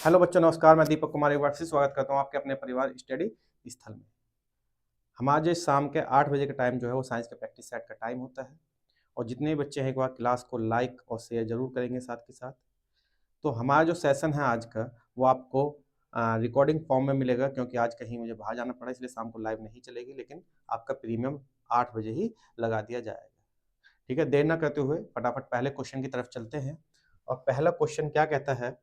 Hello बच्चों, नमस्कार। मैं दीपक कुमार एक बार फिर स्वागत करता हूँ आपके अपने परिवार स्टडी स्थल में। हमारा जो शाम के 8 बजे का टाइम जो है वो साइंस के प्रैक्टिस सेट का टाइम होता है और जितने भी बच्चे हैं एक बार क्लास को लाइक और शेयर जरूर करेंगे साथ के साथ। तो हमारा जो सेशन है आज का वो आपको रिकॉर्डिंग फॉर्म में मिलेगा, क्योंकि आज कहीं मुझे बाहर जाना पड़ा इसलिए शाम को लाइव नहीं चलेगी, लेकिन आपका प्रीमियम 8 बजे ही लगा दिया जाएगा। ठीक है, देर ना करते हुए फटाफट पहले क्वेश्चन की तरफ चलते हैं। और पहला क्वेश्चन क्या कहता है,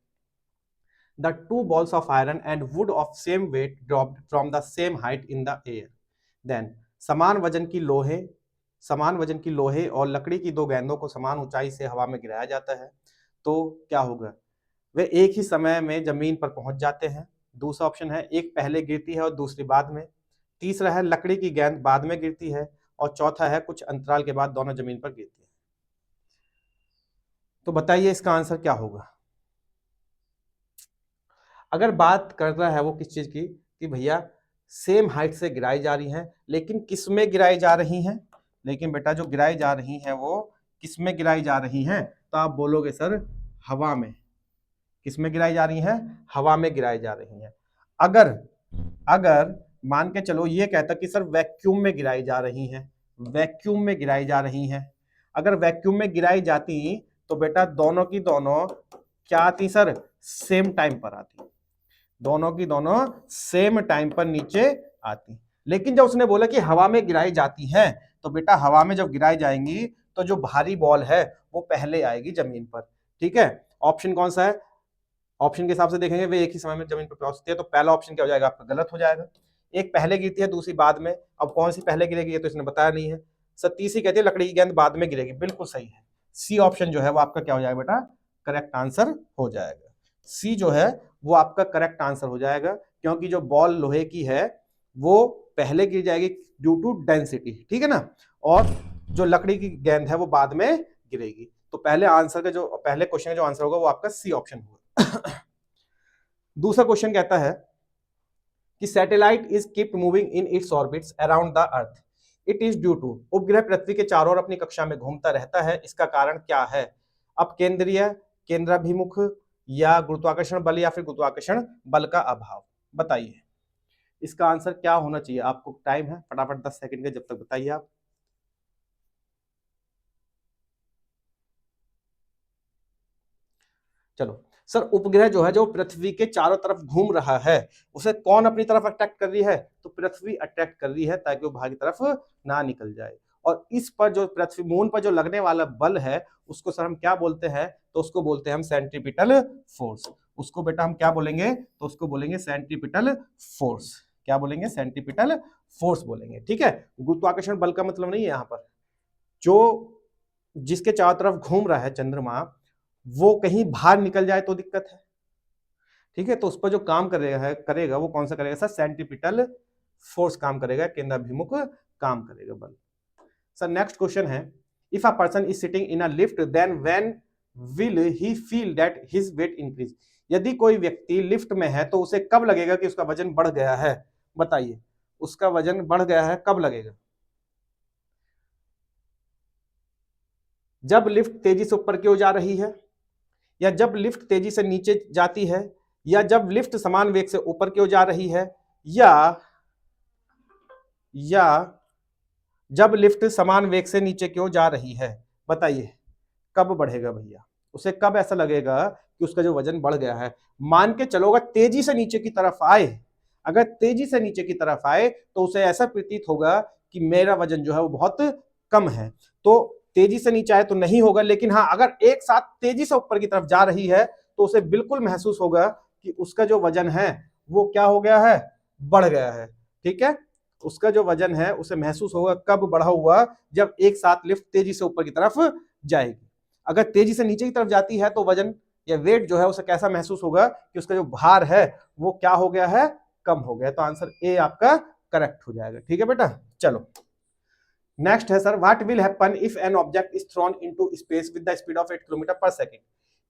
the two balls of iron and wood of same weight dropped from the same height in the air. Then समान वजन की लोहे और लकड़ी की दो गेंदों को समान ऊंचाई से हवा में गिराया जाता है तो क्या होगा? वे एक ही समय में जमीन पर पहुंच जाते हैं। दूसरा ऑप्शन है एक पहले गिरती है और दूसरी बाद में। तीसरा है लकड़ी की गेंद बाद में गिरती है और चौथा है कुछ अंतराल के बाद दोनों जमीन पर गिरती है। तो बताइए इसका आंसर क्या होगा? अगर बात कर रहा है वो किस चीज की कि भैया सेम हाइट से गिराई जा रही हैं, लेकिन किस में गिराई जा रही हैं? लेकिन बेटा जो गिराई जा रही हैं वो किस में गिराई जा रही हैं? तो आप बोलोगे सर हवा में। किस में गिराई जा रही हैं? हवा में गिराई जा रही हैं। अगर अगर मान के चलो ये कहता कि सर वैक्यूम में गिराई जा रही हैं, वैक्यूम में गिराई जा रही हैं, अगर वैक्यूम में गिराई जाती तो बेटा दोनों की दोनों क्या आती सर? सेम टाइम पर आती। दोनों की दोनों सेम टाइम पर नीचे आती। लेकिन जब उसने बोला कि हवा में गिराई जाती हैं तो बेटा हवा में जब गिराई जाएंगी तो जो भारी बॉल है वो पहले आएगी जमीन पर। ठीक है, ऑप्शन कौन सा है? ऑप्शन के हिसाब से देखेंगे वे एक ही समय में जमीन पर पहुंचती है, तो पहला ऑप्शन क्या हो जाएगा आपका? गलत हो जाएगा। एक पहले गिरती है दूसरी बाद में। अब कौन सी पहले गिरेगी ये तो इसने बताया नहीं है। सर तीसरी कहती है लकड़ी की गेंद बाद में गिरेगी। बिल्कुल सही है। सी ऑप्शन जो है वो आपका क्या हो जाएगा बेटा? करेक्ट आंसर हो जाएगा। सी जो है वो आपका करेक्ट आंसर हो जाएगा, क्योंकि जो बॉल लोहे की है वो पहले गिर जाएगी ड्यू टू डेंसिटी। ठीक है ना, और जो लकड़ी की गेंद है वो बाद में गिरेगी। तो पहले आंसर का जो पहले क्वेश्चन का जो आंसर होगा वो आपका सी ऑप्शन होगा। दूसरा क्वेश्चन कहता है कि satellite is kept moving in its orbits around the earth, it is due to. उपग्रह पृथ्वी के चारों ओर अपनी कक्षा में घूमता रहता है, इसका कारण क्या है? अब केंद्रीय, केंद्राभिमुख, या गुरुत्वाकर्षण बल, या फिर गुरुत्वाकर्षण बल का अभाव। बताइए इसका आंसर क्या होना चाहिए? आपको टाइम है फटाफट 10 सेकंड का, जब तक बताइए आप। चलो सर, उपग्रह जो है जो पृथ्वी के चारों तरफ घूम रहा है उसे कौन अपनी तरफ अट्रैक्ट कर रही है? तो पृथ्वी अट्रैक्ट कर रही है ताकि वो बाहर की तरफ ना निकल जाए। और इस पर जो पृथ्वी मून पर जो लगने वाला बल है उसको सर हम क्या बोलते हैं? तो उसको बोलते हैं हम सेंट्रीपिटल फोर्स। उसको बेटा हम क्या बोलेंगे? तो उसको बोलेंगे सेंट्रीपिटल फोर्स। क्या बोलेंगे? सेंट्रीपिटल फोर्स बोलेंगे। ठीक है, गुरुत्वाकर्षण बल का मतलब नहीं है यहाँ पर। जो जिसके चारों तरफ घूम रहा है चंद्रमा वो कहीं बाहर निकल जाए तो दिक्कत है। ठीक है, तो उस पर जो काम करेगा वो कौन सा करेगा सर? सेंट्रीपिटल फोर्स काम करेगा, केंद्राभिमुख काम करेगा बल। Sir next question is, if a person is sitting in a lift then when will he feel that his weight increase. यदि कोई व्यक्ति लिफ्ट में है तो उसे कब लगेगा कि उसका वजन बढ़ गया है? बताइए उसका वजन बढ़ गया है कब लगेगा? जब लिफ्ट तेजी से ऊपर की ओर जा रही है, या जब लिफ्ट तेजी से नीचे जाती है, या जब लिफ्ट समान वेग से ऊपर की ओर जा रही है, या जब लिफ्ट समान वेग से नीचे की ओर जा रही है। बताइए कब बढ़ेगा भैया? उसे कब ऐसा लगेगा कि उसका जो वजन बढ़ गया है? मान के चलोगा तेजी से नीचे की तरफ आए, अगर तेजी से नीचे की तरफ आए तो उसे ऐसा प्रतीत होगा कि मेरा वजन जो है वो बहुत कम है। तो तेजी से नीचे आए तो नहीं होगा, लेकिन हाँ अगर एक साथ तेजी से ऊपर की तरफ जा रही है तो उसे बिल्कुल महसूस होगा कि उसका जो वजन है वो क्या हो गया है? बढ़ गया है। ठीक है, उसका जो वजन है उसे महसूस होगा कब बढ़ा हुआ? जब एक साथ लिफ्ट तेजी से ऊपर की तरफ जाएगी। अगर तेजी से नीचे की तरफ जाती है तो वजन या वेट जो है उसे कैसा महसूस होगा कि उसका जो भार है वो क्या हो गया है? कम हो गया। तो आंसर ए आपका करेक्ट हो जाएगा। ठीक है बेटा, चलो नेक्स्ट है sir, what will happen if an object is throne into space with the speed of 8 kilometre पर सेकंड।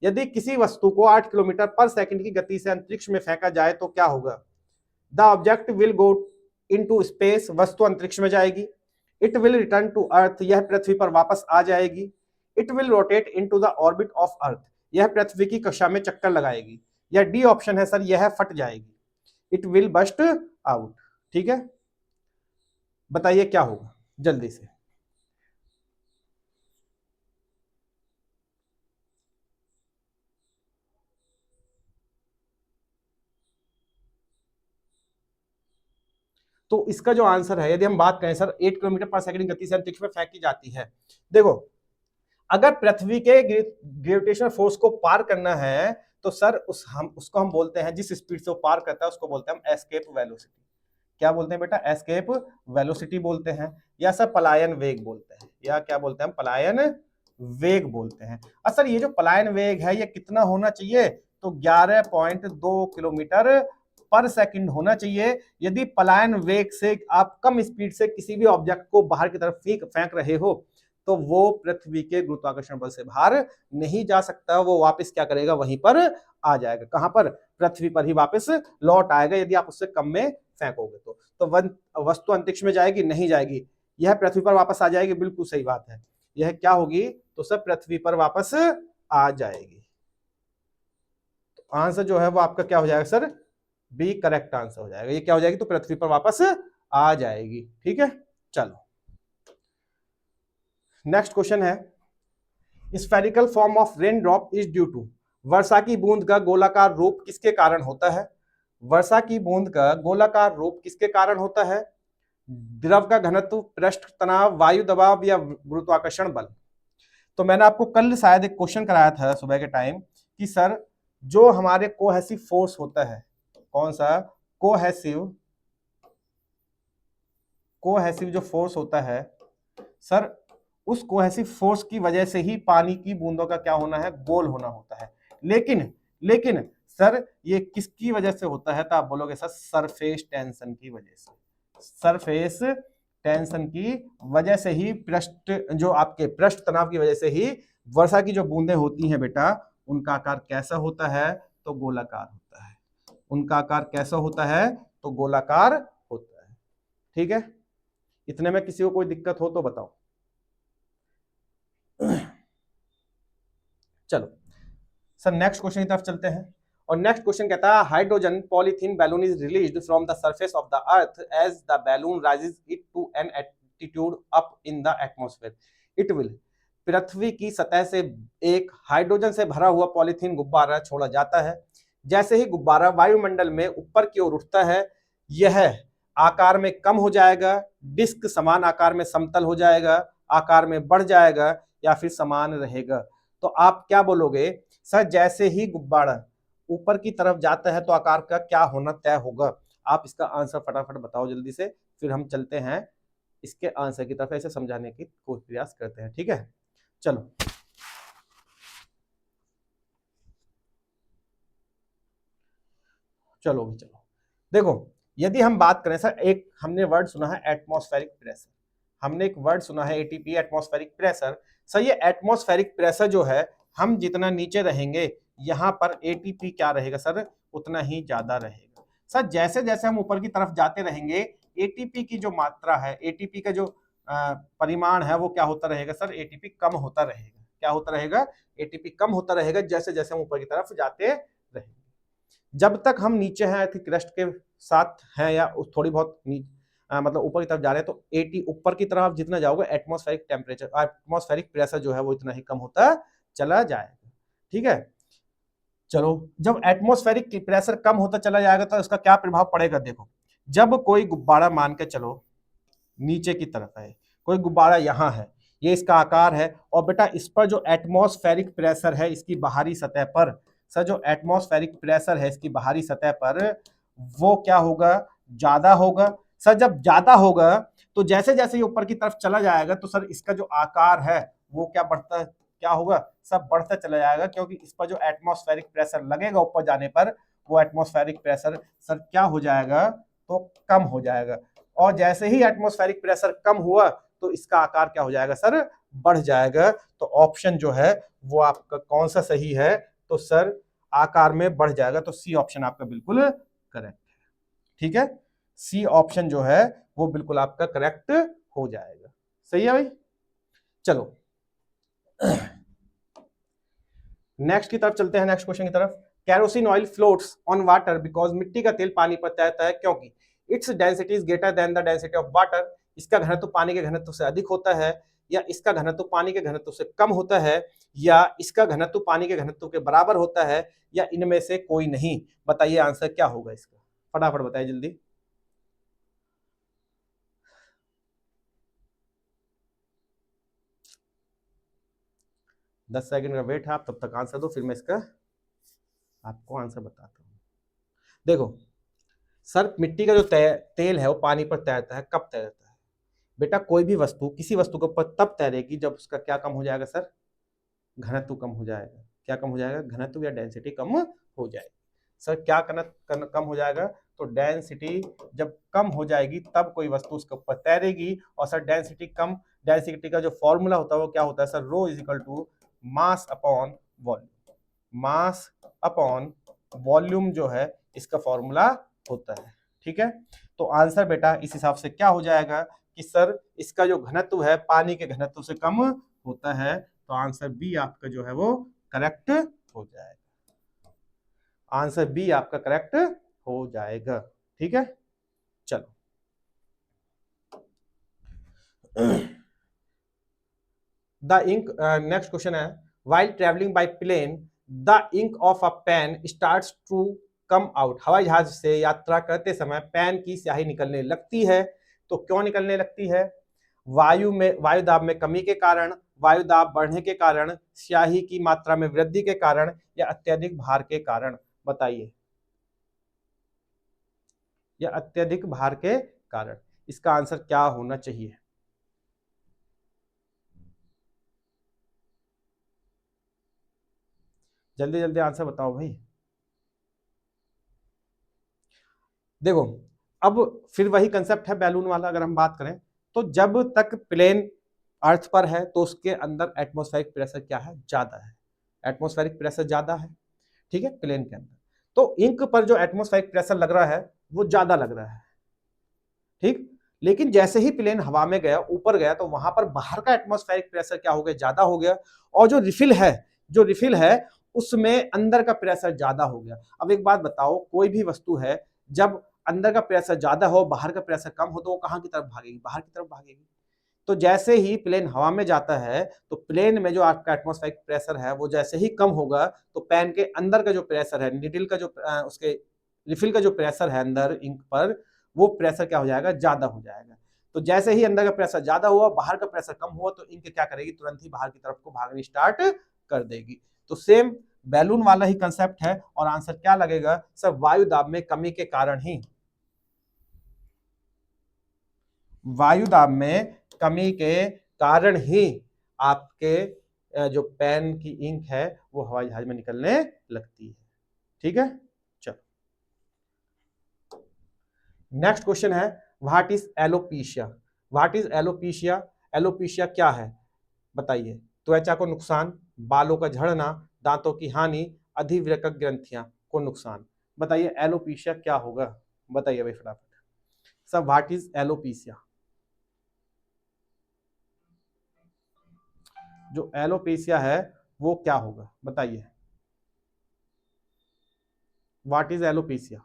यदि किसी वस्तु को 8 किलोमीटर पर सेकंड की गति से अंतरिक्ष में फेंका जाए तो क्या होगा? The object will go into space, वस्तु अंतरिक्ष में जाएगी। It will return to earth, यह पृथ्वी पर वापस आ जाएगी। It will rotate into the orbit of earth, यह पृथ्वी की कक्षा में चक्कर लगाएगी। या डी ऑप्शन है सर यह फट जाएगी, इट विल बस्ट आउट। ठीक है, बताइए क्या होगा जल्दी से। तो इसका जो आंसर है, यदि हम बात करें सर 8 किलोमीटर पर सेकंड गति से अंतरिक्ष में फेंकी जाती है। देखो, अगर पृथ्वी के ग्रेविटेशनल फोर्स को पार करना है तो सर उसको हम बोलते हैं, जिस स्पीड से वो पार करता है उसको बोलते हैं हम एस्केप वेलोसिटी। क्या बोलते हैं बेटा? एस्केप वेलोसिटी बोलते हैं, या सर पलायन वेग बोलते हैं, या क्या बोलते हैं? पलायन वेग बोलते हैं। सर ये जो पलायन वेग है ये कितना होना चाहिए? तो 11.2 किलोमीटर पर सेकंड होना चाहिए। यदि पलायन वेग से आप कम स्पीड से किसी भी ऑब्जेक्ट को बाहर की तरफ फेंक रहे हो तो वो पृथ्वी के गुरुत्वाकर्षण बल से बाहर नहीं जा सकता, वो वापस क्या करेगा? वहीं पर आ जाएगा। कहां पर? पृथ्वी पर ही वापस लौट आएगा यदि आप उससे कम में फेंकोगे तो वस्तु अंतरिक्ष में जाएगी? नहीं जाएगी, यह पृथ्वी पर वापस आ जाएगी। बिल्कुल सही बात है, यह क्या होगी? तो सब पृथ्वी पर वापस आ जाएगी। तो आंसर जो है वो आपका क्या हो जाएगा सर? बी करेक्ट आंसर हो जाएगा। ये क्या हो जाएगी? तो पृथ्वी पर वापस आ जाएगी। ठीक है, चलो नेक्स्ट क्वेश्चन है, spherical form of raindrop is due to. वर्षा की बूंद का गोलाकार रूप किसके कारण होता है? वर्षा की बूंद का गोलाकार रूप किसके कारण होता है? द्रव का घनत्व, पृष्ठ तनाव, वायु दबाव या गुरुत्वाकर्षण बल। तो मैंने आपको कल शायद एक क्वेश्चन कराया था सुबह के टाइम कि सर जो हमारे कोहेसिव फोर्स होता है, कौन सा? कोहेसिव जो फोर्स होता है सर, उस कोहेसिव फोर्स की वजह से ही पानी की बूंदों का क्या होना है? गोल होना होता है। लेकिन सर ये किसकी वजह से होता है? तो आप बोलोगे सर सरफेस टेंशन की वजह से। सरफेस टेंशन की वजह से ही, पृष्ठ जो आपके पृष्ठ तनाव की वजह से ही वर्षा की जो बूंदें होती हैं बेटा, उनका आकार कैसा होता है? तो गोलाकार होता है। उनका आकार कैसा होता है? तो गोलाकार होता है। ठीक है, इतने में किसी को कोई दिक्कत हो तो बताओ। चलो सर नेक्स्ट क्वेश्चन की तरफ चलते हैं, और नेक्स्ट क्वेश्चन कहता है hydrogen polythene balloon is released from the surface of the earth as the balloon rises it to an altitude up in the atmosphere it will. पृथ्वी की सतह से एक हाइड्रोजन से भरा हुआ पॉलीथीन गुब्बारा छोड़ा जाता है। जैसे ही गुब्बारा वायुमंडल में ऊपर की ओर उठता है, यह आकार में कम हो जाएगा, डिस्क समान आकार में समतल हो जाएगा, आकार में बढ़ जाएगा, या फिर समान रहेगा। तो आप क्या बोलोगे? सर जैसे ही गुब्बारा ऊपर की तरफ जाता है तो आकार का क्या होना तय होगा? आप इसका आंसर फटाफट बताओ जल्दी से, फिर हम चलते हैं इसके आंसर की तरफ, ऐसे समझाने की कोशिश प्रयास करते हैं। ठीक है, चलो चलो देखो, यदि हम बात करें सर, एक हमने वर्ड सुना है एटमॉस्फेरिक प्रेशर, हमने एक वर्ड सुना है एटीपी, एटमॉस्फेरिक प्रेशर। सर ये एटमॉस्फेरिक प्रेशर जो है, हम जितना नीचे रहेंगे यहाँ पर एटीपी क्या रहेगा सर? उतना ही ज्यादा रहेगा। सर जैसे जैसे हम ऊपर की तरफ जाते रहेंगे, एटीपी की जो मात्रा है, एटीपी का जो परिमाण है वो क्या होता रहेगा सर? एटीपी कम होता रहेगा। क्या होता रहेगा? एटीपी कम होता रहेगा जैसे जैसे हम ऊपर की तरफ जाते रहेंगे। जब तक हम नीचे हैं, क्रस्ट के साथ हैं, या थोड़ी बहुत मतलब ऊपर की तरफ जा रहे हैं, तो 80 ऊपर की तरफ जितना जाओगे एटमॉस्फेरिक टेम्परेचर, एटमॉस्फेरिक प्रेशर जो है वो इतना ही कम होता चला जाएगा। ठीक है, चलो जब एटमॉस्फेरिक प्रेशर कम होता चला जाएगा तो इसका क्या प्रभाव पड़ेगा? देखो, जब कोई गुब्बारा मान के चलो नीचे की तरफ है, कोई गुब्बारा यहाँ है, ये इसका आकार है, और बेटा इस पर जो एटमॉस्फेरिक प्रेशर है इसकी बाहरी सतह पर, सर जो एटमॉस्फेरिक प्रेशर है इसकी बाहरी सतह पर, वो क्या होगा? ज्यादा होगा। सर जब ज्यादा होगा तो जैसे जैसे ये ऊपर की तरफ चला जाएगा तो सर इसका जो आकार है वो क्या होगा? सब बढ़ता चला जाएगा, क्योंकि इस पर जो एटमॉस्फेरिक प्रेशर लगेगा ऊपर जाने पर, वो एटमॉस्फेरिक प्रेशर सर क्या हो जाएगा? तो कम हो जाएगा। और जैसे ही एटमॉस्फेरिक प्रेशर कम हुआ तो इसका आकार क्या हो जाएगा सर? बढ़ जाएगा। तो ऑप्शन जो है वो आपका कौन सा सही है? तो सर आकार में बढ़ जाएगा, तो सी ऑप्शन आपका बिल्कुल करेक्ट है। ठीक है, सी ऑप्शन जो है वो बिल्कुल आपका करेक्ट हो जाएगा। सही है भाई, चलो नेक्स्ट की तरफ चलते हैं, नेक्स्ट क्वेश्चन की तरफ। Kerosene oil floats on water because मिट्टी का तेल पानी पर तैरता है क्योंकि its density is greater than the density of water, इसका घनत्व पानी के घनत्व से अधिक होता है, या इसका घनत्व पानी के घनत्व से कम होता है, या इसका घनत्व पानी के घनत्व के बराबर होता है, या इनमें से कोई नहीं। बताइए आंसर क्या होगा इसका, फटाफट बताइए जल्दी। 10 सेकंड का वेट है, आप तब तक आंसर दो, फिर मैं इसका आपको आंसर बताता हूं। देखो सर, मिट्टी का जो तेल है वो पानी पर तैरता है, कब तैरता है बेटा? कोई भी वस्तु किसी वस्तु के ऊपर तब तैरेगी जब उसका क्या कम हो जाएगा सर? घनत्व कम हो जाएगा। क्या कम हो जाएगा? घनत्व या डेंसिटी कम हो जाएगी। सर क्या कम हो जाएगा? तो डेंसिटी जब कम हो जाएगी तब कोई वस्तु उसके ऊपर तैरेगी। और सर डेंसिटी का जो फॉर्मूला होता है वो क्या होता है sir? Rho is equal to mass upon volume. Mass upon volume जो है इसका फॉर्मूला होता है। ठीक है, तो आंसर बेटा इस हिसाब से क्या हो जाएगा कि सर इसका जो घनत्व है पानी के घनत्व से कम होता है, तो आंसर बी आपका जो है वो करेक्ट हो जाएगा। आंसर बी आपका करेक्ट हो जाएगा। ठीक है, चलो द इंक, नेक्स्ट क्वेश्चन है, while traveling by plane the ink of a pen starts to come out। हवाई जहाज से यात्रा करते समय पेन की स्याही निकलने लगती है। तो क्यों निकलने लगती है? वायु दाब में कमी के कारण, वायु दाब बढ़ने के कारण, स्याही की मात्रा में वृद्धि के कारण, या अत्यधिक भार के कारण। बताइए, या अत्यधिक भार के कारण। इसका आंसर क्या होना चाहिए? जल्दी जल्दी आंसर बताओ भाई। देखो अब फिर वही कंसेप्ट है बैलून वाला। अगर हम बात करें तो जब तक प्लेन अर्थ पर है तो उसके अंदर एटमॉस्फेरिक प्रेशर क्या है? ज्यादा है। एटमॉस्फेरिक प्रेशर ज्यादा है, ठीक है, प्लेन के अंदर। तो इंक पर जो एटमॉस्फेरिक प्रेशर लग रहा है वो ज्यादा लग रहा है, ठीक। लेकिन जैसे ही प्लेन हवा में गया, ऊपर गया, तो वहां पर बाहर का एटमॉस्फेरिक प्रेशर क्या हो गया? ज्यादा हो गया। और जो रिफिल है उसमें अंदर का प्रेशर ज्यादा हो गया। अब एक बात बताओ, कोई भी वस्तु है जब अंदर का प्रेशर ज्यादा हो, बाहर का प्रेशर कम हो, तो वो कहां की तरफ भागेगी? बाहर की तरफ भागेगी। तो जैसे ही प्लेन हवा में जाता है तो प्लेन में जो आपका एटमॉस्फेरिक प्रेशर है वो जैसे ही कम होगा तो पेन के अंदर का जो प्रेशर है, निडिल का जो उसके रिफिल का जो प्रेशर है अंदर इंक पर, वो प्रेशर क्या हो जाएगा? ज्यादा हो जाएगा। तो जैसे ही अंदर का प्रेशर ज्यादा हुआ, बाहर का प्रेशर कम हुआ, तो इंक क्या करेगी? तुरंत ही बाहर की तरफ को भागनी स्टार्ट कर देगी। तो सेम बैलून वाला ही कंसेप्ट है। और आंसर क्या लगेगा? सब वायु दाब में कमी के कारण ही, वायु दाब में कमी के कारण ही आपके जो पेन की इंक है वो हवाई जहाज में निकलने लगती है। ठीक है, चलो नेक्स्ट क्वेश्चन है, what is alopecia? What is alopecia? Alopecia क्या है बताइए? त्वचा को नुकसान, बालों का झड़ना, दांतों की हानि, अधिवृक्क ग्रंथियां को नुकसान। बताइए एलोपीशिया क्या होगा? बताइए भाई फटाफट सब, व्हाट इज एलोपीशिया? जो एलोपेशिया है वो क्या होगा? बताइए, व्हाट इज एलोपेशिया?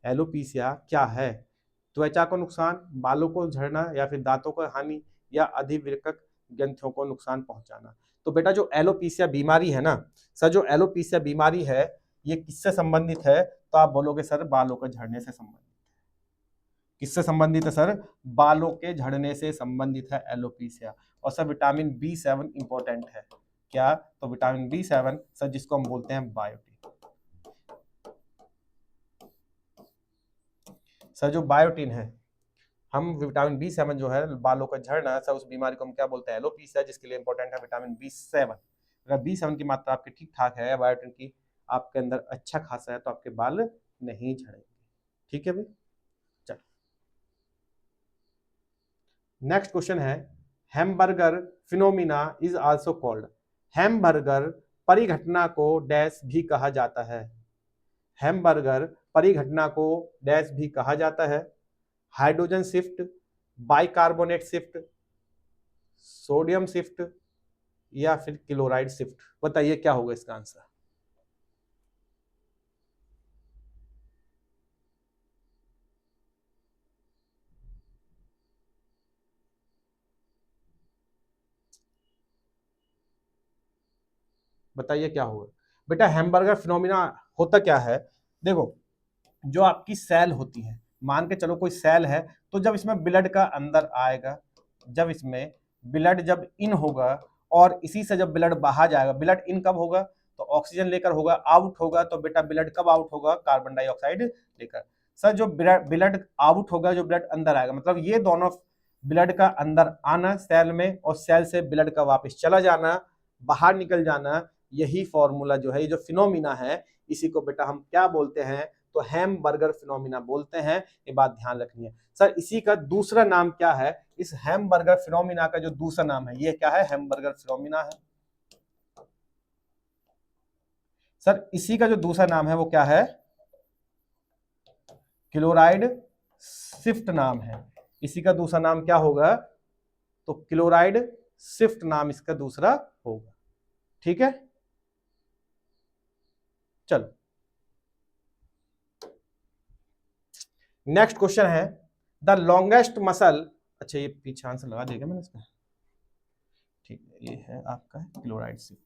एलोपेशिया क्या है? त्वचा को नुकसान, बालों को झड़ना, या फिर दांतों को हानि, या अधिवृक्क ग्रंथियों को नुकसान पहुंचाना। तो बेटा जो एलोपेशिया बीमारी है ना सर, जो एलोपेशिया बीमारी है ये किससे संबंधित है? तो आप बोलोगे सर बालों के झड़ने से संबंधित। किससे संबंधित है सर? बालों के झड़ने से संबंधित है एलोपेशिया। और सर विटामिन B7 इंपॉर्टेंट है क्या? तो विटामिन B7 सर जिसको हम बोलते हैं बायोटिन। सर जो बायोटिन है, हम विटामिन B7 जो है बालों का झड़ना सर, उस बीमारी को हम क्या बोलते हैं? एलोपेशिया, जिसके लिए इंपॉर्टेंट है विटामिन B7। अगर B7 की मात्रा आपकी ठीक ठाक है, बायोटिन की आपके अंदर अच्छा खासा है, तो आपके बाल नहीं झड़ेंगे। ठीक है भाई, चलो नेक्स्ट क्वेश्चन है, hamburger phenomena is also called. Hamburger परिघटना को डैश भी कहा जाता है। हैमबर्गर परिघटना को डैश भी कहा जाता है। Hydrogen shift, bicarbonate shift, sodium shift, या फिर क्लोराइड शिफ्ट। बताइए क्या होगा इसका आंसर? बताइए क्या होगा बेटा। हैमबर्गर फिनोमिना होता क्या है, देखो जो आपकी सेल होती है, मान के चलो कोई सेल है, तो जब इसमें ब्लड का अंदर आएगा, जब इसमें ब्लड जब इन होगा और इसी से जब ब्लड बाहर जाएगा, ब्लड इन कब होगा तो ऑक्सीजन लेकर होगा, आउट होगा तो बेटा ब्लड कब आउट होगा, कार्बन डाइऑक्साइड लेकर। सर जो ब्लड आउट होगा, जो ब्लड अंदर आएगा, मतलब ये दोनों ब्लड का अंदर आना सेल में और सेल से ब्लड का वापस चला जाना, बाहर निकल जाना, यही फॉर्मूला जो है, ये जो फिनोमिना है, इसी को बेटा हम क्या बोलते हैं, तो हैमबर्गर फिनोमिना बोलते हैं। ये बात ध्यान रखनी है। सर इसी का दूसरा नाम क्या है, इस हैमबर्गर फिनोमिना का जो दूसरा नाम है, ये क्या है, हैमबर्गर फिनोमिना है। सर इसी का जो दूसरा नाम है वो क्या है, क्लोराइड शिफ्ट नाम है। इसी का दूसरा नाम क्या होगा, तो क्लोराइड शिफ्ट नाम इसका दूसरा होगा। ठीक है, चलो नेक्स्ट क्वेश्चन है, द लॉन्गेस्ट मसल, अच्छा ये पीछे आंसर लगा देगा मैंने इसका, ठीक है, ये है आपका chloride shift.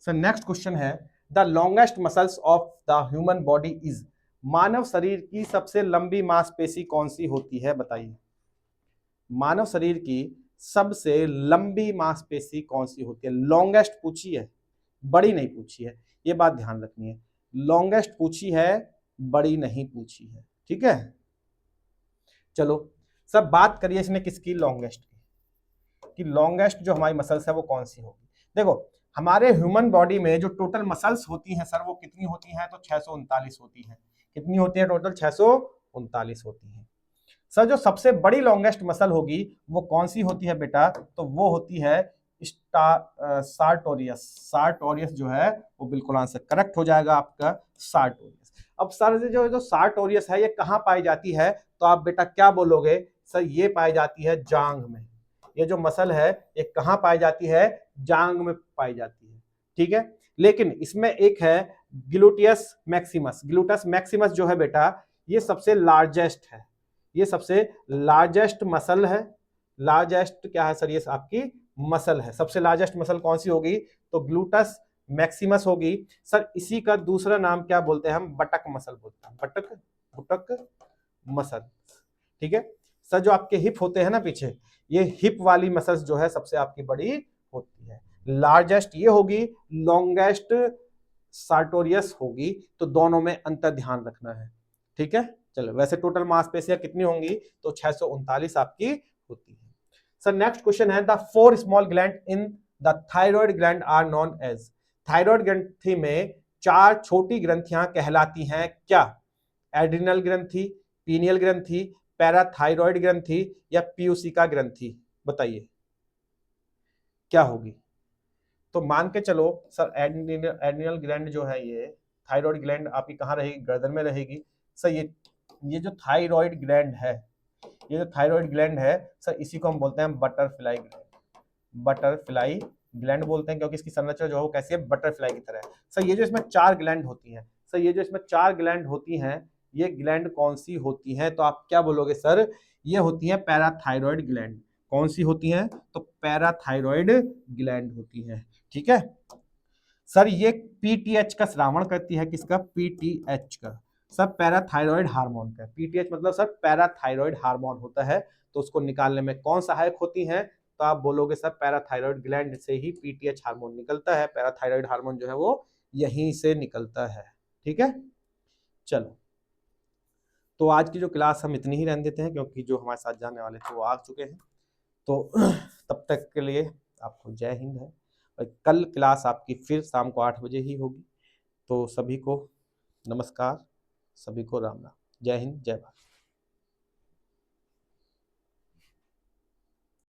Sir next question है, the longest muscles of the human body is, मानव शरीर की सबसे लंबी मांसपेशी कौन सी होती है, बताइए। मानव शरीर की सबसे लंबी मांसपेशी कौन सी होती है, लॉन्गेस्ट पूछी है, बड़ी नहीं पूछी है, ये बात ध्यान रखनी है। लॉन्गेस्ट पूछी है, बड़ी नहीं पूछी है। ठीक है, चलो सब बात करिए इसने किसकी, लॉन्गेस्ट की, कि लॉन्गेस्ट जो हमारी मसल्स है वो कौन सी होगी। देखो हमारे ह्यूमन बॉडी में जो टोटल मसल्स होती हैं सर, वो कितनी होती हैं, तो 639 होती हैं। कितनी होती है टोटल, 639 होती हैं। सर जो सबसे बड़ी लॉन्गेस्ट मसल होगी वो कौन सी होती है बेटा, तो वो होती है सार्टोरियस। सार्टोरियस जो है वो बिल्कुल आंसर करेक्ट हो जाएगा आपका, सार्टोरियस। अब सर जो सार्टोरियस है ये कहाँ पाई जाती है, तो आप बेटा क्या बोलोगे, सर ये पाई जाती है जांग में। ये जो मसल है ये कहाँ पाई जाती है, जांग में पाई जाती है। ठीक है, लेकिन इसमें एक है ग्लूटियस मैक्सिमस। ग्लूटस मैक्सिमस जो है बेटा ये सबसे लार्जेस्ट है, ये सबसे लार्जेस्ट मसल है। लार्जेस्ट क्या है सर, ये आपकी मसल है। सबसे लार्जेस्ट मसल कौन सी होगी, तो ग्लूटस मैक्सिमस होगी। सर इसी का दूसरा नाम क्या बोलते हैं हम, बटक मसल बोलते हैं, बटक बटक मसल। ठीक है सर, जो आपके हिप होते हैं ना पीछे, ये हिप वाली मसल्स जो है सबसे आपकी बड़ी होती है। लार्जेस्ट ये होगी, लॉन्गेस्ट सार्टोरियस होगी, तो दोनों में अंतर ध्यान रखना है। ठीक है, चलो वैसे टोटल मांसपेशियां कितनी होंगी, तो 639 आपकी होती है। सर नेक्स्ट क्वेश्चन है, the 4 small gland in the thyroid gland are known as, thyroid ग्रंथि में 4 छोटी ग्रंथियां कहलाती हैं क्या, एड्रिनल ग्रंथि, पीनियल ग्रंथि, पैराथायरॉयड ग्रंथि या पीयूसिका ग्रंथि, बताइए क्या होगी। तो मान के चलो सर एड्रिनल ग्लैंड जो है, ये थायराइड ग्लैंड आपकी कहाँ रहेगी, गर्दन में रहेगी। सर ये जो थायराइड ग्लैंड है, ये जो थायराइड ग्लैंड है सर, इसी को हम बोलते हैं बटरफ्लाई ग्लैंड। बटरफ्लाई ग्लैंड बोलते हैं क्योंकि इसकी संरचना जो है वो कैसी है, बटरफ्लाई की तरह है। सर ये जो इसमें 4 ग्लैंड होती हैं, सर ये जो इसमें 4 ग्लैंड होती हैं, ये ग्लैंड कौन सी होती हैं, तो आप क्या बोलोगे सर, ये होती है पैराथायरॉयड ग्लैंड। कौन सी होती हैं, तो पैराथायरॉयड ग्लैंड होती हैं। ठीक है सर, ये पीटीएच का श्रावण करती है, किसका, पीटीएच का, सर पैराथायरॉयड हार्मोन का। पीटीएच मतलब सर पैराथायरॉयड हार्मोन होता है, तो उसको निकालने में कौन सहायक होती है, तो आप बोलोगे सर पैराथायरॉयड ग्लैंड से ही पीटीएच हार्मोन निकलता है। पैराथायरॉयड हार्मोन जो है वो यहीं से निकलता है। ठीक है, चलो तो आज की जो क्लास हम इतनी ही रहने देते हैं, क्योंकि जो हमारे साथ जाने वाले थे वो आ चुके हैं। तो तब तक के लिए आपको जय हिंद है, और कल क्लास आपकी फिर शाम को 8 बजे ही होगी। तो सभी को नमस्कार, सभी को राम राम, जय हिंद जय भारत।